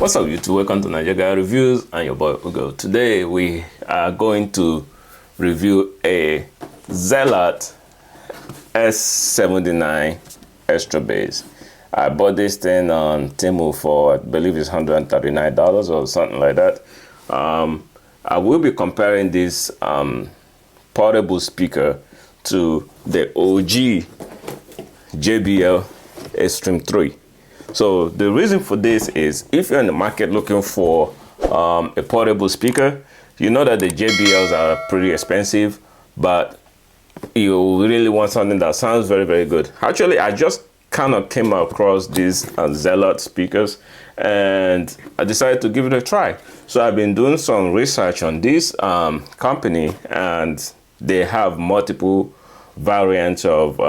What's up YouTube, welcome to Nigeria Guy Reviews and your boy Ugo. Today we are going to review a ZEALOT S79 extra bass. I bought this thing on Temu for I believe it's $139 or something like that. I will be comparing this portable speaker to the OG JBL Xtream 3. So the reason for this is if you're in the market looking for a portable speaker, you know that the JBLs are pretty expensive, but you really want something that sounds very, very good. Actually, I just kind of came across these ZEALOT speakers and I decided to give it a try. So I've been doing some research on this company, and they have multiple variants of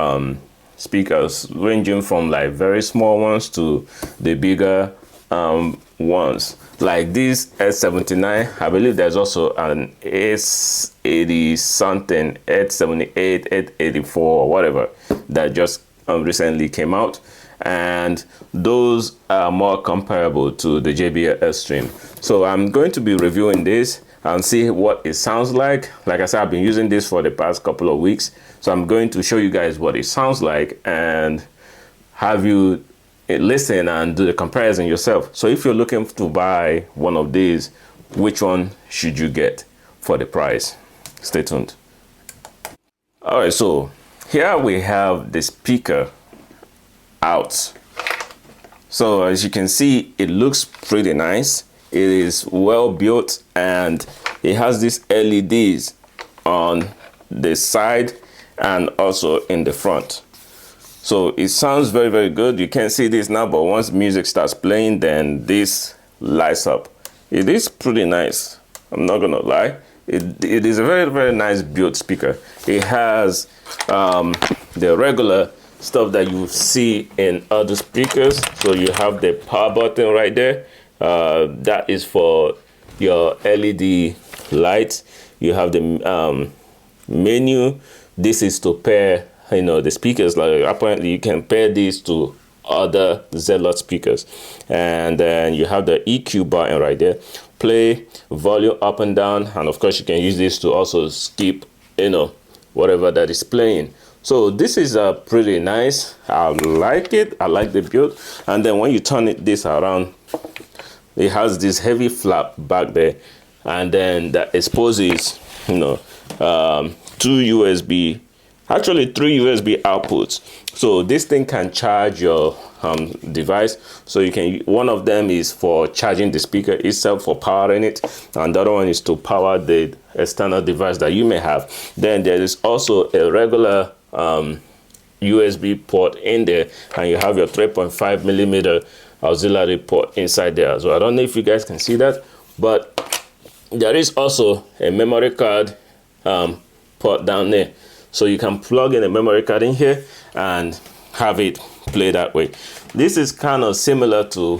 speakers, ranging from like very small ones to the bigger ones. Like this S79, I believe there's also an S80 something, 878, 884 or whatever that just recently came out, and those are more comparable to the JBL Xtream. So I'm going to be reviewing this and see what it sounds like. Like I said, I've been using this for the past couple of weeks, so I'm going to show you guys what it sounds like and have you listen and do the comparison yourself. So if you're looking to buy one of these, which one should you get for the price? Stay tuned. All right, so here we have the speaker out. So as you can see, it looks pretty nice. It is well built and it has these LEDs on the side and also in the front. So it sounds very, very good. You can't see this now, but once music starts playing, then this lights up. It is pretty nice, I'm not gonna lie. It is a very, very nice built speaker. It has the regular stuff that you see in other speakers. So you have the power button right there. That is for your LED lights. You have the menu. This is to pair, you know, the speakers. Like apparently you can pair these to other ZEALOT speakers. And then you have the EQ button right there. Play, volume up and down, and of course you can use this to also skip, you know, whatever that is playing. So this is pretty nice. I like it. I like the build. And then when you turn this around, it has this heavy flap back there, and then that exposes, you know, three USB outputs. So this thing can charge your device. So you can, one of them is for charging the speaker itself, for powering it, and the other one is to power the external device that you may have. Then there is also a regular USB port in there, and you have your 3.5 millimeter auxiliary port inside there. So I don't know if you guys can see that, but there is also a memory card port down there. So you can plug in a memory card in here and have it play that way. This is kind of similar to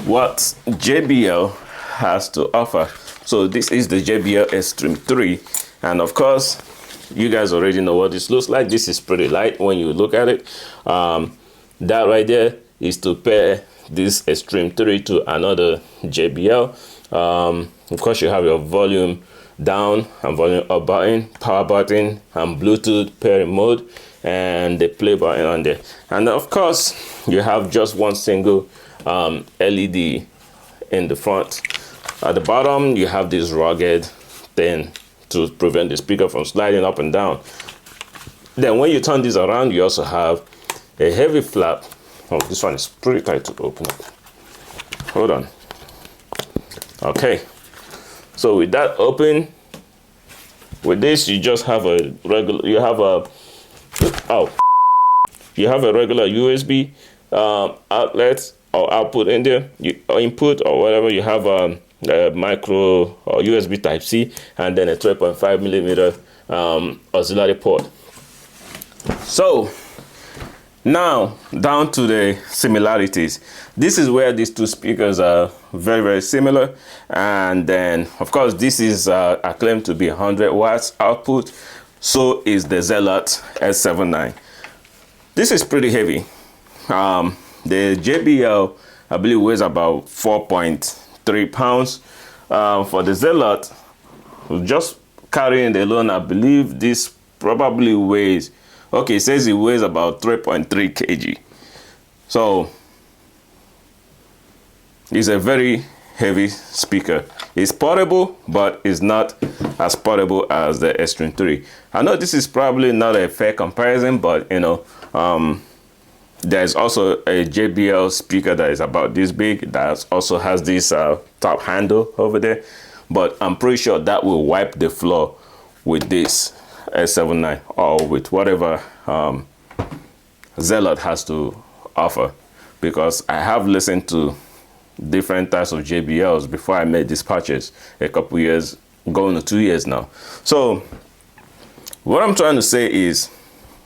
what JBL has to offer. So this is the JBL Xtream 3, and of course you guys already know what this looks like. This is pretty light when you look at it. That right there is to pair this Xtream 3 to another JBL. Of course you have your volume down and volume up button, power button, and Bluetooth pairing mode, and the play button on there. And of course you have just one single LED in the front. At the bottom you have this rugged thing to prevent the speaker from sliding up and down. Then when you turn this around, you also have a heavy flap. Oh, this one is pretty tight to open up. Hold on. Okay, so with that open, with this you just have a regular, you have a regular USB outlet or output in there, or input or whatever. You have a micro or USB type C, and then a 3.5 millimeter auxiliary port. So now down to the similarities. This is where these two speakers are very, very similar. And then of course this is claimed to be 100 watts output. So is the ZEALOT S79. This is pretty heavy. The JBL I believe weighs about 4.3 pounds. For the ZEALOT, just carrying the alone, I believe this probably weighs, okay, it says it weighs about 3.3 kg. So it's a very heavy speaker. It's portable, but it's not as portable as the Xtream 3. I know this is probably not a fair comparison, but you know, there's also a JBL speaker that is about this big that also has this top handle over there, but I'm pretty sure that will wipe the floor with this S79 or with whatever ZEALOT has to offer, because I have listened to different types of JBLs before I made this purchase a couple years, going to 2 years now. So what I'm trying to say is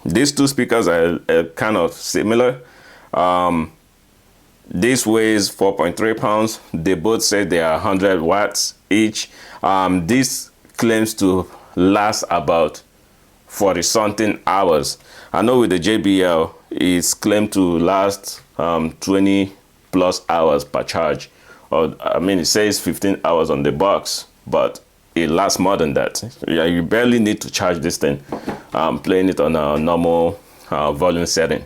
these two speakers are kind of similar. This weighs 4.3 pounds. They both say they are 100 watts each. This claims to last about 40 something hours. I know with the JBL it's claimed to last 20 plus hours per charge, or I mean it says 15 hours on the box, but it lasts more than that. Yeah, you barely need to charge this thing playing it on a normal volume setting.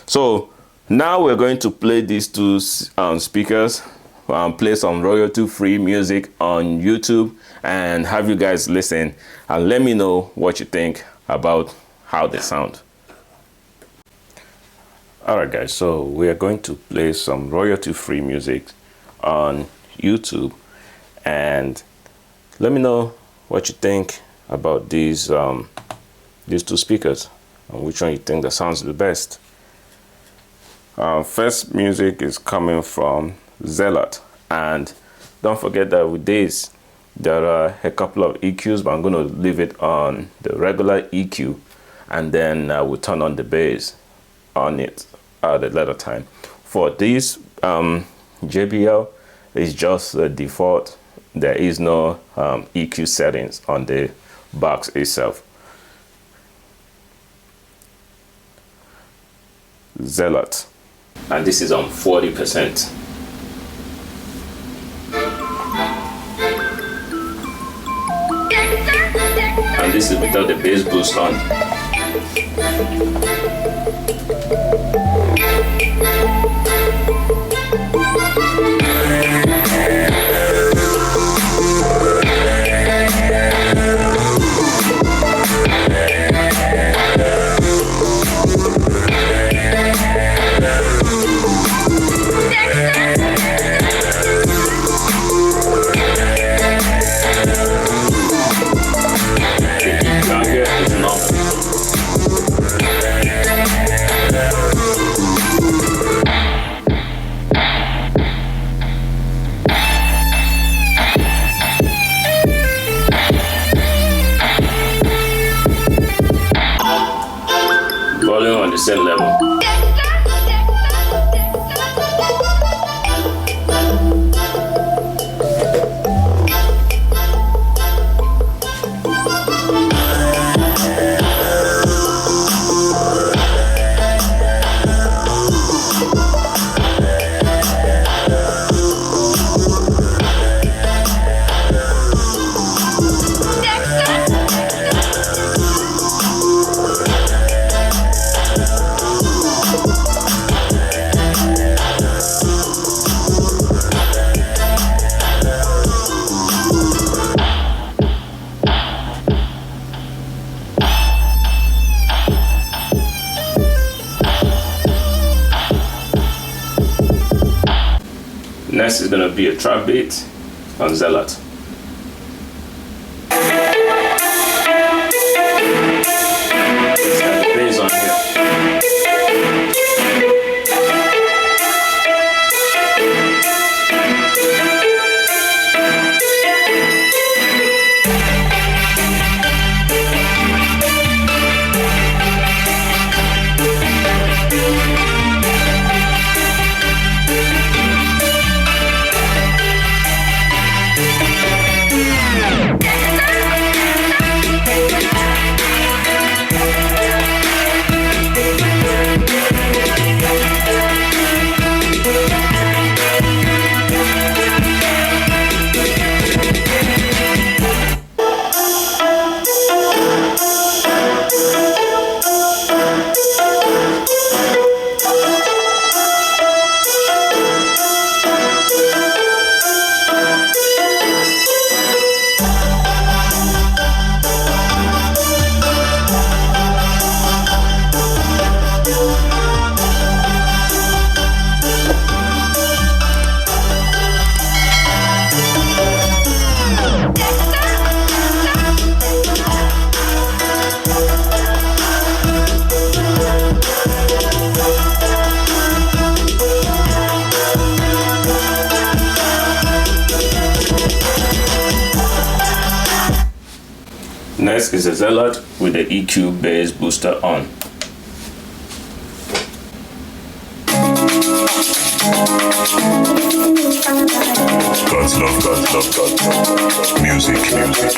So now we're going to play these two speakers, play some royalty free music on YouTube, and have you guys listen and let me know what you think about how they sound. Alright guys, so we are going to play some royalty free music on YouTube, and let me know what you think about these two speakers and which one you think that sounds the best. First music is coming from ZEALOT, and don't forget that with this there are a couple of EQs, but I'm going to leave it on the regular EQ, and then we'll turn on the bass on it at a later time. For this JBL, it's just the default. There is no EQ settings on the box itself. ZEALOT, and this is on 40%. And this is without the bass boost on. Volume on the same level. Next is going to be a trap beat on ZEALOT. Bass on here. Next is a ZEALOT with the EQ bass booster on. God's love, God's love, God's love. Music, music.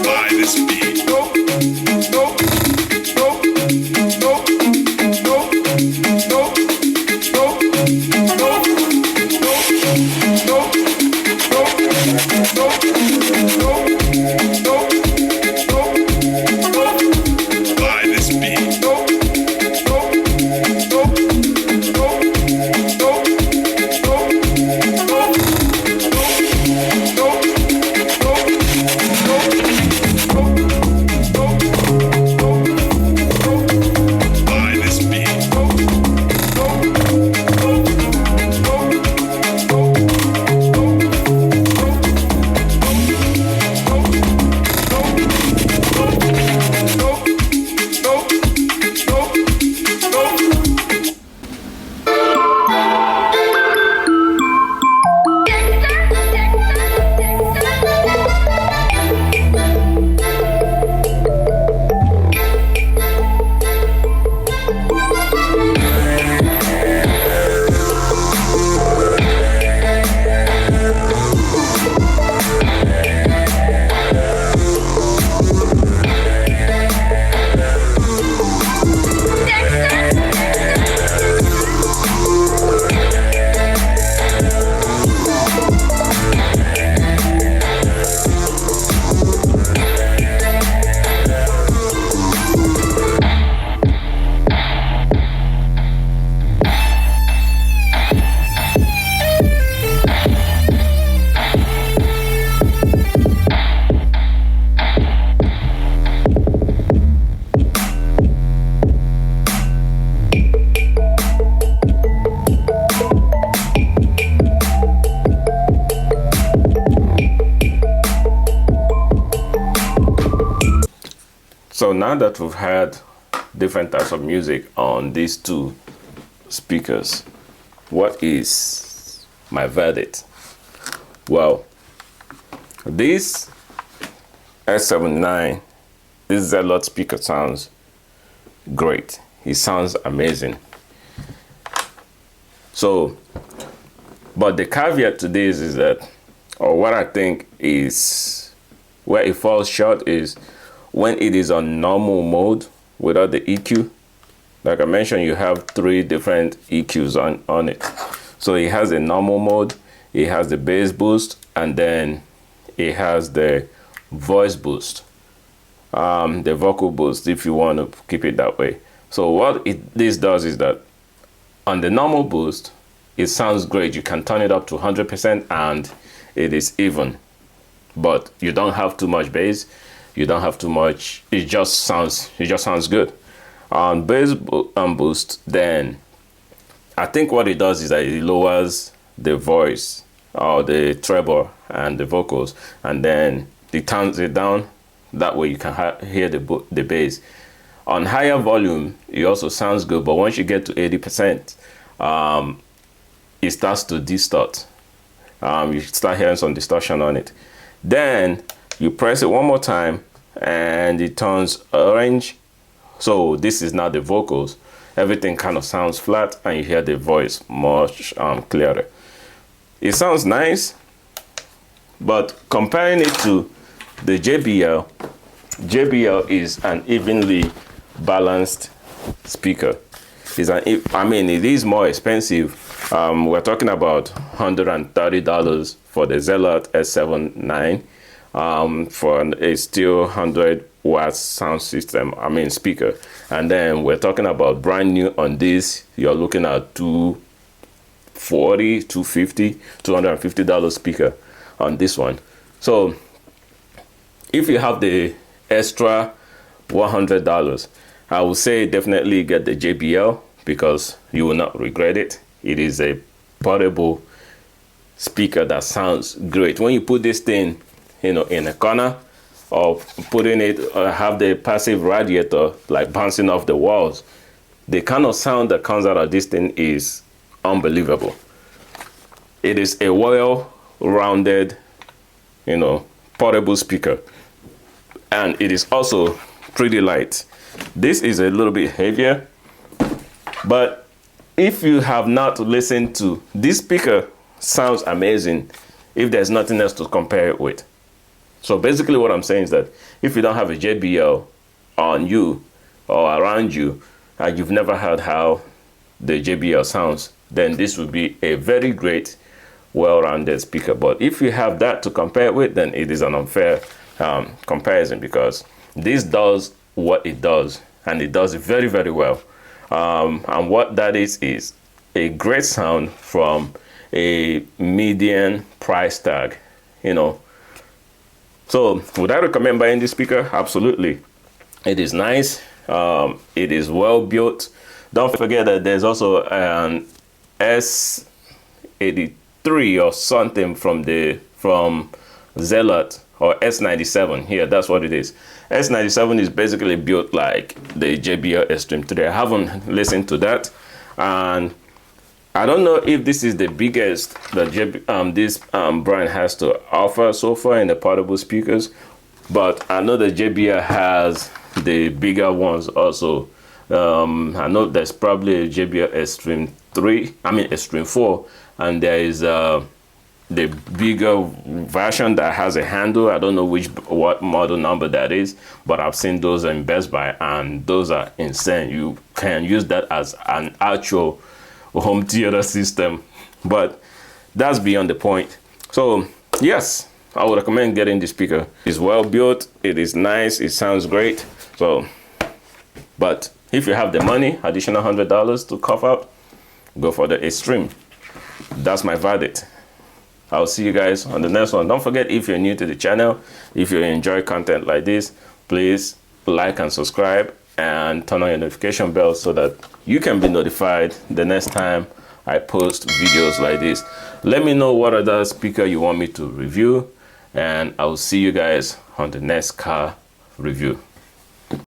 By this beat. So now that we've had different types of music on these two speakers, what is my verdict? Well, this S79, this ZEALOT speaker sounds great. It sounds amazing. So, but the caveat to this is that, or what I think is where it falls short is when it is on normal mode without the EQ. Like I mentioned, you have 3 different EQs on it. So it has a normal mode, it has the bass boost, and then it has the voice boost, the vocal boost, if you want to keep it that way. So what this does is that on the normal boost, it sounds great. You can turn it up to 100% and it is even, but you don't have too much bass. You don't have too much. It just sounds good. On bass boost, then I think what it does is that it lowers the voice or the treble and the vocals, and then it turns it down. That way you can hear the bass. On higher volume, it also sounds good, but once you get to 80%, it starts to distort. You start hearing some distortion on it. Then you press it one more time and it turns orange. So this is now the vocals. Everything kind of sounds flat and you hear the voice much clearer. It sounds nice, but comparing it to the JBL is an evenly balanced speaker. I mean, it is more expensive. We're talking about $130 for the ZEALOT S79. For a still 100 watts sound system, speaker. And then we're talking about brand new on this, you're looking at $240, $250 speaker on this one. So if you have the extra $100, I would say definitely get the JBL because you will not regret it. It is a portable speaker that sounds great. When you put this thing, in a corner, or putting it, have the passive radiator like bouncing off the walls. The kind of sound that comes out of this thing is unbelievable. It is a well-rounded, you know, portable speaker, and it is also pretty light. This is a little bit heavier, but if you have not listened to this speaker, sounds amazing if there's nothing else to compare it with. So basically what I'm saying is that if you don't have a JBL on you or around you, and you've never heard how the JBL sounds, then this would be a very great, well-rounded speaker. But if you have that to compare it with, then it is an unfair comparison, because this does what it does, and it does it very, very well. And what that is a great sound from a median price tag, you know. So would I recommend buying this speaker? Absolutely. It is nice. It is well built. Don't forget that there's also an S83 or something from ZEALOT, or S97 here. That's what it is. S97 is basically built like the JBL Xtream 3. I haven't listened to that, and I don't know if this is the biggest that this brand has to offer so far in the portable speakers, but I know that JBL has the bigger ones also. I know there's probably a JBL Xtream 3, Xtream 4, and there is the bigger version that has a handle. I don't know what model number that is, but I've seen those in Best Buy, and those are insane. You can use that as an actual home theater system, but that's beyond the point. So yes, I would recommend getting this speaker. It's well built, it is nice, it sounds great. So, but if you have the money, additional $100 to cough up, go for the Xtream. That's my verdict. I'll see you guys on the next one. Don't forget, if you're new to the channel, if you enjoy content like this, please like and subscribe and turn on your notification bell so that you can be notified the next time I post videos like this. Let me know what other speaker you want me to review, and I'll see you guys on the next car review.